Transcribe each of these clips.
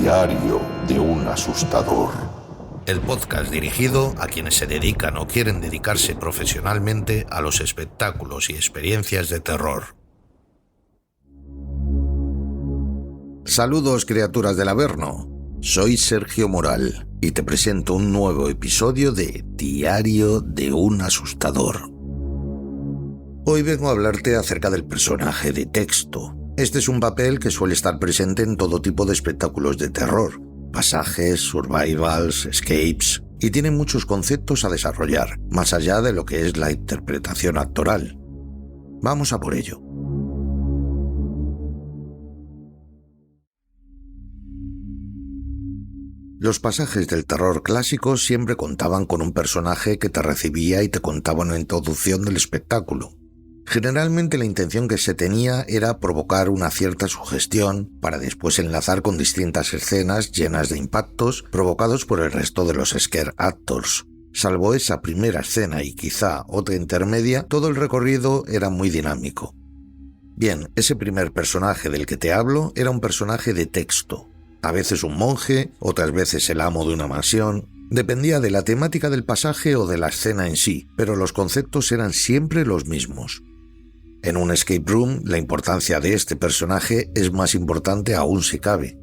Diario de un asustador. El podcast dirigido a quienes se dedican o quieren dedicarse profesionalmente a los espectáculos y experiencias de terror. Saludos, criaturas del Averno. Soy Sergio Moral y te presento un nuevo episodio de Diario de un asustador. Hoy vengo a hablarte acerca del personaje de texto. Este es un papel que suele estar presente en todo tipo de espectáculos de terror, pasajes, survivals, escapes, y tiene muchos conceptos a desarrollar, más allá de lo que es la interpretación actoral. Vamos a por ello. Los pasajes del terror clásico siempre contaban con un personaje que te recibía y te contaba una introducción del espectáculo. Generalmente la intención que se tenía era provocar una cierta sugestión para después enlazar con distintas escenas llenas de impactos provocados por el resto de los scare actors. Salvo esa primera escena y quizá otra intermedia, todo el recorrido era muy dinámico. Bien, ese primer personaje del que te hablo era un personaje de texto. A veces un monje, otras veces el amo de una mansión. Dependía de la temática del pasaje o de la escena en sí, pero los conceptos eran siempre los mismos. En un escape room, la importancia de este personaje es más importante aún si cabe.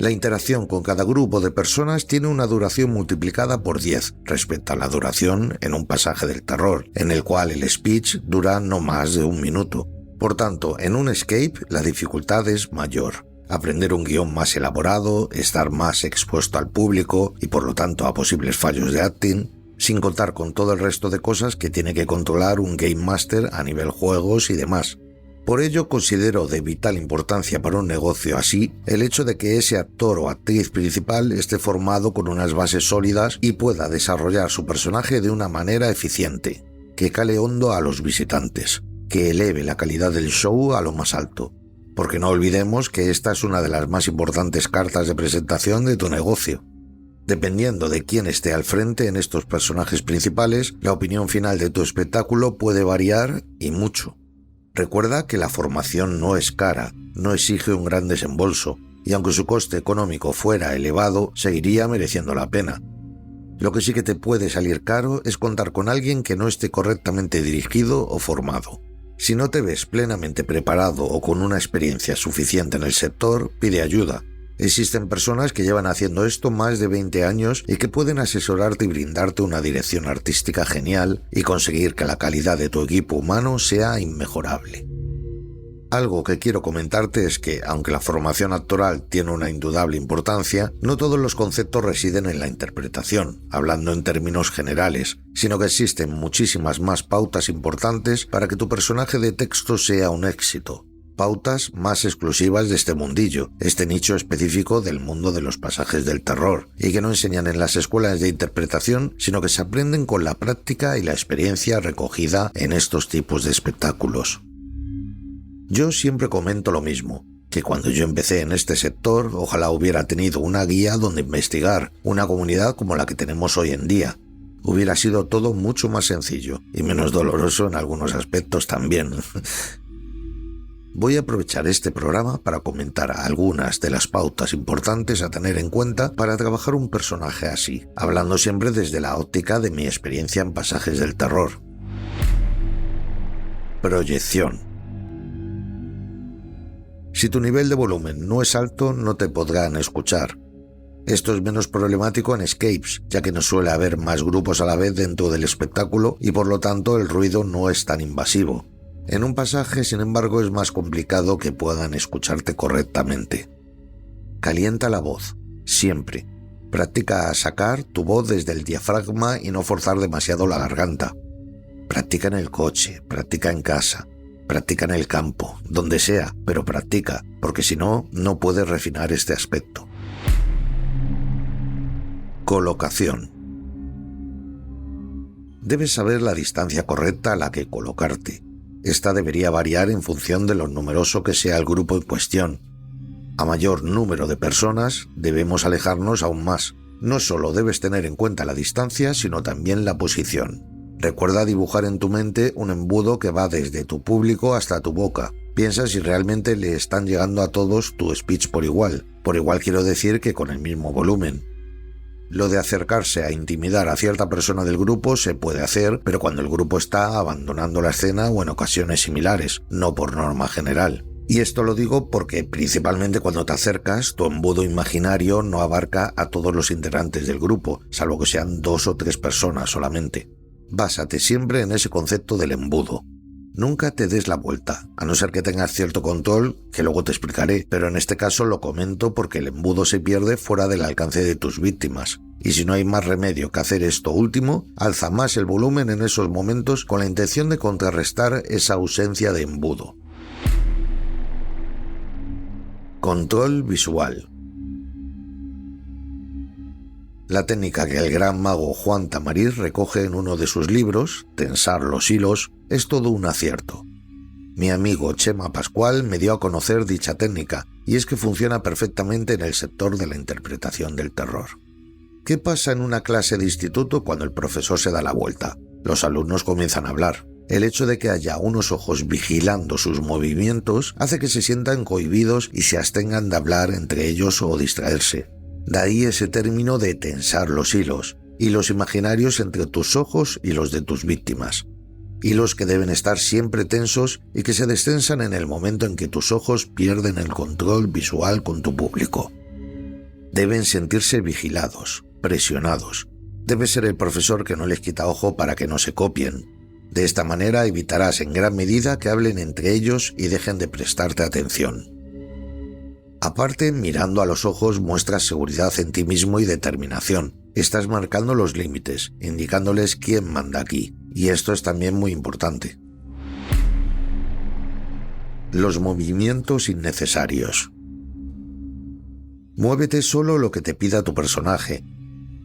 La interacción con cada grupo de personas tiene una duración multiplicada por 10 respecto a la duración en un pasaje del terror, en el cual el speech dura no más de 1 minuto. Por tanto, en un escape la dificultad es mayor. Aprender un guión más elaborado, estar más expuesto al público y por lo tanto a posibles fallos de acting, sin contar con todo el resto de cosas que tiene que controlar un Game Master a nivel juegos y demás. Por ello considero de vital importancia para un negocio así el hecho de que ese actor o actriz principal esté formado con unas bases sólidas y pueda desarrollar su personaje de una manera eficiente, que cale hondo a los visitantes, que eleve la calidad del show a lo más alto. Porque no olvidemos que esta es una de las más importantes cartas de presentación de tu negocio. Dependiendo de quién esté al frente en estos personajes principales, la opinión final de tu espectáculo puede variar y mucho. Recuerda que la formación no es cara, no exige un gran desembolso, y aunque su coste económico fuera elevado, seguiría mereciendo la pena. Lo que sí que te puede salir caro es contar con alguien que no esté correctamente dirigido o formado. Si no te ves plenamente preparado o con una experiencia suficiente en el sector, pide ayuda. Existen personas que llevan haciendo esto más de 20 años y que pueden asesorarte y brindarte una dirección artística genial y conseguir que la calidad de tu equipo humano sea inmejorable. Algo que quiero comentarte es que, aunque la formación actoral tiene una indudable importancia, no todos los conceptos residen en la interpretación, hablando en términos generales, sino que existen muchísimas más pautas importantes para que tu personaje de texto sea un éxito. Pautas más exclusivas de este mundillo, este nicho específico del mundo de los pasajes del terror, y que no enseñan en las escuelas de interpretación, sino que se aprenden con la práctica y la experiencia recogida en estos tipos de espectáculos. Yo siempre comento lo mismo, que cuando yo empecé en este sector, ojalá hubiera tenido una guía donde investigar, una comunidad como la que tenemos hoy en día. Hubiera sido todo mucho más sencillo, y menos doloroso en algunos aspectos también. Voy a aprovechar este programa para comentar algunas de las pautas importantes a tener en cuenta para trabajar un personaje así, hablando siempre desde la óptica de mi experiencia en pasajes del terror. Proyección. Si tu nivel de volumen no es alto, no te podrán escuchar. Esto es menos problemático en escapes, ya que no suele haber más grupos a la vez dentro del espectáculo y por lo tanto el ruido no es tan invasivo. En un pasaje, sin embargo, es más complicado que puedan escucharte correctamente. Calienta la voz, siempre. Practica a sacar tu voz desde el diafragma y no forzar demasiado la garganta. Practica en el coche, practica en casa, practica en el campo, donde sea, pero practica, porque si no, no puedes refinar este aspecto. Colocación. Debes saber la distancia correcta a la que colocarte. Esta debería variar en función de lo numeroso que sea el grupo en cuestión. A mayor número de personas, debemos alejarnos aún más. No solo debes tener en cuenta la distancia, sino también la posición. Recuerda dibujar en tu mente un embudo que va desde tu público hasta tu boca. Piensa si realmente le están llegando a todos tu speech por igual. Por igual quiero decir que con el mismo volumen. Lo de acercarse a intimidar a cierta persona del grupo se puede hacer, pero cuando el grupo está abandonando la escena o en ocasiones similares, no por norma general. Y esto lo digo porque principalmente cuando te acercas, tu embudo imaginario no abarca a todos los integrantes del grupo, salvo que sean 2 o 3 personas solamente. Básate siempre en ese concepto del embudo. Nunca te des la vuelta, a no ser que tengas cierto control, que luego te explicaré, pero en este caso lo comento porque el embudo se pierde fuera del alcance de tus víctimas. Y si no hay más remedio que hacer esto último, alza más el volumen en esos momentos con la intención de contrarrestar esa ausencia de embudo. Control visual. La técnica que el gran mago Juan Tamariz recoge en uno de sus libros, Tensar los hilos, es todo un acierto. Mi amigo Chema Pascual me dio a conocer dicha técnica, y es que funciona perfectamente en el sector de la interpretación del terror. ¿Qué pasa en una clase de instituto cuando el profesor se da la vuelta? Los alumnos comienzan a hablar. El hecho de que haya unos ojos vigilando sus movimientos hace que se sientan cohibidos y se abstengan de hablar entre ellos o distraerse. De ahí ese término de tensar los hilos imaginarios entre tus ojos y los de tus víctimas. Hilos que deben estar siempre tensos y que se destensan en el momento en que tus ojos pierden el control visual con tu público. Deben sentirse vigilados, presionados. Debe ser el profesor que no les quita ojo para que no se copien. De esta manera evitarás en gran medida que hablen entre ellos y dejen de prestarte atención. Aparte, mirando a los ojos muestras seguridad en ti mismo y determinación. Estás marcando los límites, indicándoles quién manda aquí, y esto es también muy importante. Los movimientos innecesarios. Muévete solo lo que te pida tu personaje.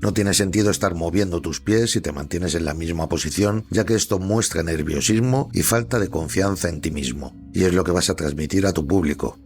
No tiene sentido estar moviendo tus pies si te mantienes en la misma posición, ya que esto muestra nerviosismo y falta de confianza en ti mismo, y es lo que vas a transmitir a tu público.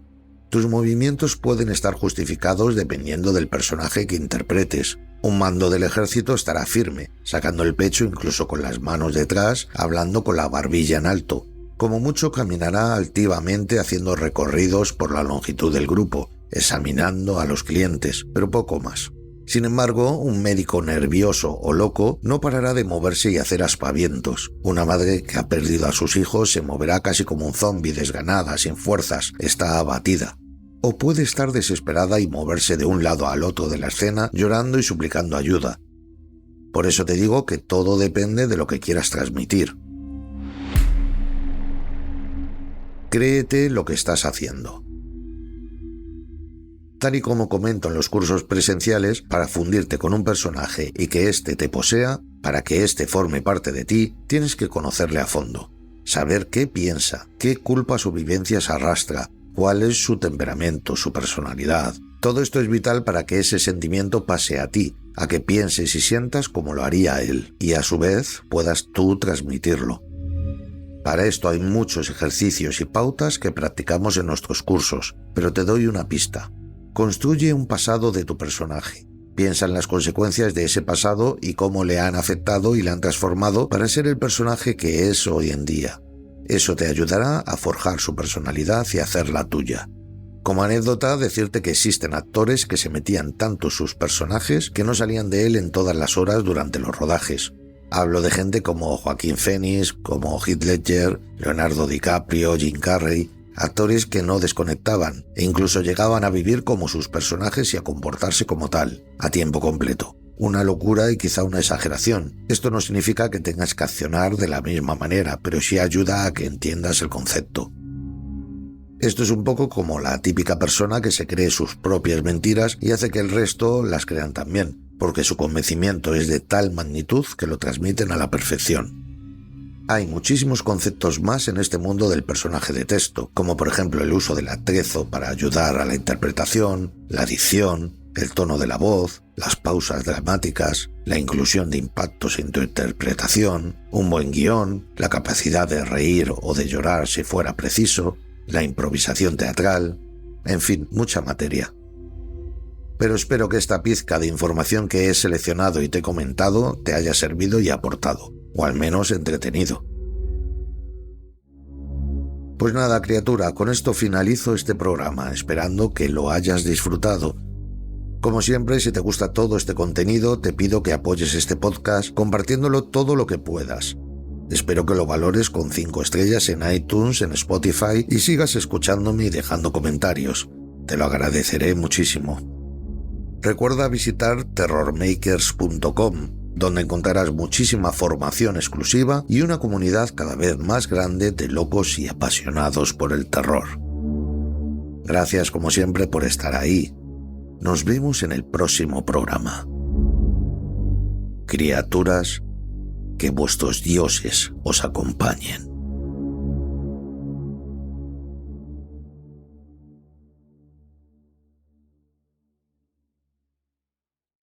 Tus movimientos pueden estar justificados dependiendo del personaje que interpretes. Un mando del ejército estará firme, sacando el pecho incluso con las manos detrás, hablando con la barbilla en alto. Como mucho caminará altivamente haciendo recorridos por la longitud del grupo, examinando a los clientes, pero poco más. Sin embargo, un médico nervioso o loco no parará de moverse y hacer aspavientos. Una madre que ha perdido a sus hijos se moverá casi como un zombi, desganada, sin fuerzas, está abatida. O puede estar desesperada y moverse de un lado al otro de la escena, llorando y suplicando ayuda. Por eso te digo que todo depende de lo que quieras transmitir. Créete lo que estás haciendo. Tal y como comento en los cursos presenciales, para fundirte con un personaje y que éste te posea, para que éste forme parte de ti, tienes que conocerle a fondo. Saber qué piensa, qué culpas o vivencias arrastra, cuál es su temperamento, su personalidad. Todo esto es vital para que ese sentimiento pase a ti, a que pienses y sientas como lo haría él, y a su vez puedas tú transmitirlo. Para esto hay muchos ejercicios y pautas que practicamos en nuestros cursos, pero te doy una pista. Construye un pasado de tu personaje. Piensa en las consecuencias de ese pasado y cómo le han afectado y le han transformado para ser el personaje que es hoy en día. Eso te ayudará a forjar su personalidad y hacerla tuya. Como anécdota, decirte que existen actores que se metían tanto sus personajes que no salían de él en todas las horas durante los rodajes. Hablo de gente como Joaquín Phoenix, como Heath Ledger, Leonardo DiCaprio, Jim Carrey, actores que no desconectaban e incluso llegaban a vivir como sus personajes y a comportarse como tal, a tiempo completo. Una locura y quizá una exageración. Esto no significa que tengas que accionar de la misma manera, pero sí ayuda a que entiendas el concepto. Esto es un poco como la típica persona que se cree sus propias mentiras y hace que el resto las crean también, porque su convencimiento es de tal magnitud que lo transmiten a la perfección. Hay muchísimos conceptos más en este mundo del personaje de texto, como por ejemplo el uso del atrezo para ayudar a la interpretación, la dicción, el tono de la voz, las pausas dramáticas, la inclusión de impactos en tu interpretación, un buen guión, la capacidad de reír o de llorar si fuera preciso, la improvisación teatral, en fin, mucha materia. Pero espero que esta pizca de información que he seleccionado y te he comentado te haya servido y aportado, o al menos entretenido. Pues nada, criatura, con esto finalizo este programa, esperando que lo hayas disfrutado. Como siempre, si te gusta todo este contenido, te pido que apoyes este podcast compartiéndolo todo lo que puedas. Espero que lo valores con 5 estrellas en iTunes, en Spotify y sigas escuchándome y dejando comentarios. Te lo agradeceré muchísimo. Recuerda visitar terrormakers.com, donde encontrarás muchísima formación exclusiva y una comunidad cada vez más grande de locos y apasionados por el terror. Gracias como siempre por estar ahí. Nos vemos en el próximo programa. Criaturas, que vuestros dioses os acompañen.